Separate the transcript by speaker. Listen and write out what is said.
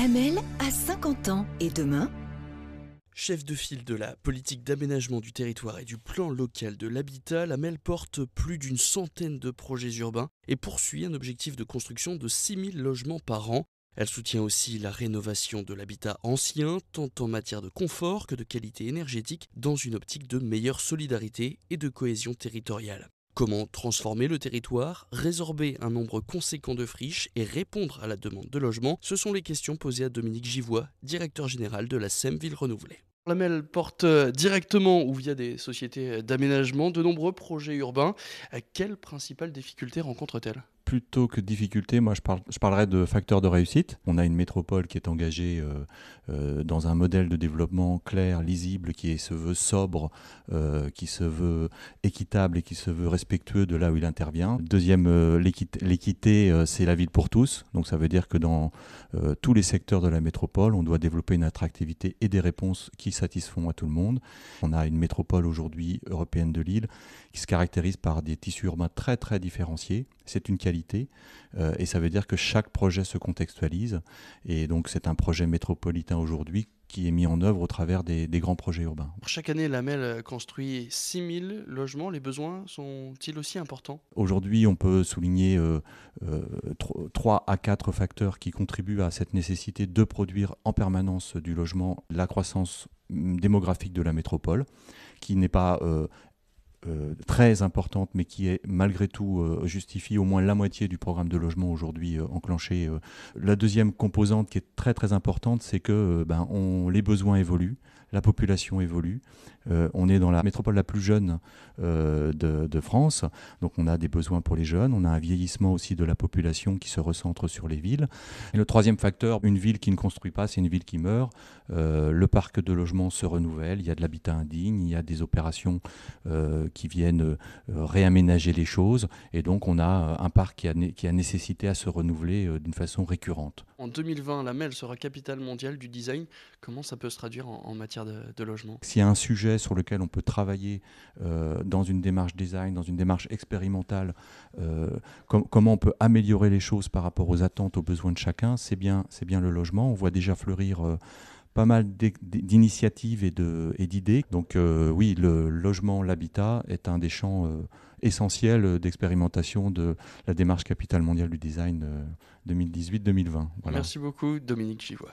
Speaker 1: Amel a 50 ans et demain,
Speaker 2: Chef de file de la politique d'aménagement du territoire et du plan local de l'habitat, la MEL porte plus d'une centaine de projets urbains et poursuit un objectif de construction de 6000 logements par an. Elle soutient aussi la rénovation de l'habitat ancien, tant en matière de confort que de qualité énergétique, dans une optique de meilleure solidarité et de cohésion territoriale. Comment transformer le territoire, résorber un nombre conséquent de friches et répondre à la demande de logement? Ce sont les questions posées à Dominique Givois, directeur général de la SEM Ville Renouvelée. La MEL porte directement ou via des sociétés d'aménagement de nombreux projets urbains. Quelles principales difficultés rencontre-t-elle?
Speaker 3: Plutôt que de difficultés, moi je parlerais de facteurs de réussite. On a une métropole qui est engagée dans un modèle de développement clair, lisible, qui se veut sobre, qui se veut équitable et qui se veut respectueux de là où il intervient. Deuxième, l'équité, c'est la ville pour tous. Donc ça veut dire que dans tous les secteurs de la métropole, on doit développer une attractivité et des réponses qui satisfont à tout le monde. On a une métropole aujourd'hui européenne de Lille qui se caractérise par des tissus urbains très très différenciés. C'est une qualité et ça veut dire que chaque projet se contextualise et donc c'est un projet métropolitain aujourd'hui qui est mis en œuvre au travers des grands projets urbains.
Speaker 2: Chaque année, la MEL construit 6000 logements. Les besoins sont-ils aussi importants?
Speaker 3: Aujourd'hui, on peut souligner 3 à 4 facteurs qui contribuent à cette nécessité de produire en permanence du logement. La croissance démographique de la métropole, qui n'est pas très importante, mais qui est malgré tout justifie au moins la moitié du programme de logement aujourd'hui enclenché. La deuxième composante qui est très très importante, c'est que les besoins évoluent, la population évolue. On est dans la métropole la plus jeune de France, donc on a des besoins pour les jeunes, on a un vieillissement aussi de la population qui se recentre sur les villes. Et le troisième facteur, une ville qui ne construit pas, c'est une ville qui meurt. Le parc de logements se renouvelle, il y a de l'habitat indigne, il y a des opérations qui viennent réaménager les choses, et donc on a un parc qui a nécessité à se renouveler d'une façon récurrente.
Speaker 2: En 2020, la MEL sera capitale mondiale du design. Comment ça peut se traduire en matière de logement?
Speaker 3: S'il y a un sujet sur lequel on peut travailler dans une démarche design, dans une démarche expérimentale, comment on peut améliorer les choses par rapport aux attentes, aux besoins de chacun, c'est bien le logement. On voit déjà fleurir pas mal d'initiatives et d'idées. Donc oui, le logement, l'habitat est un des champs essentiels d'expérimentation de la démarche capitale mondiale du design 2018-2020. Voilà.
Speaker 2: Merci beaucoup, Dominique Givois.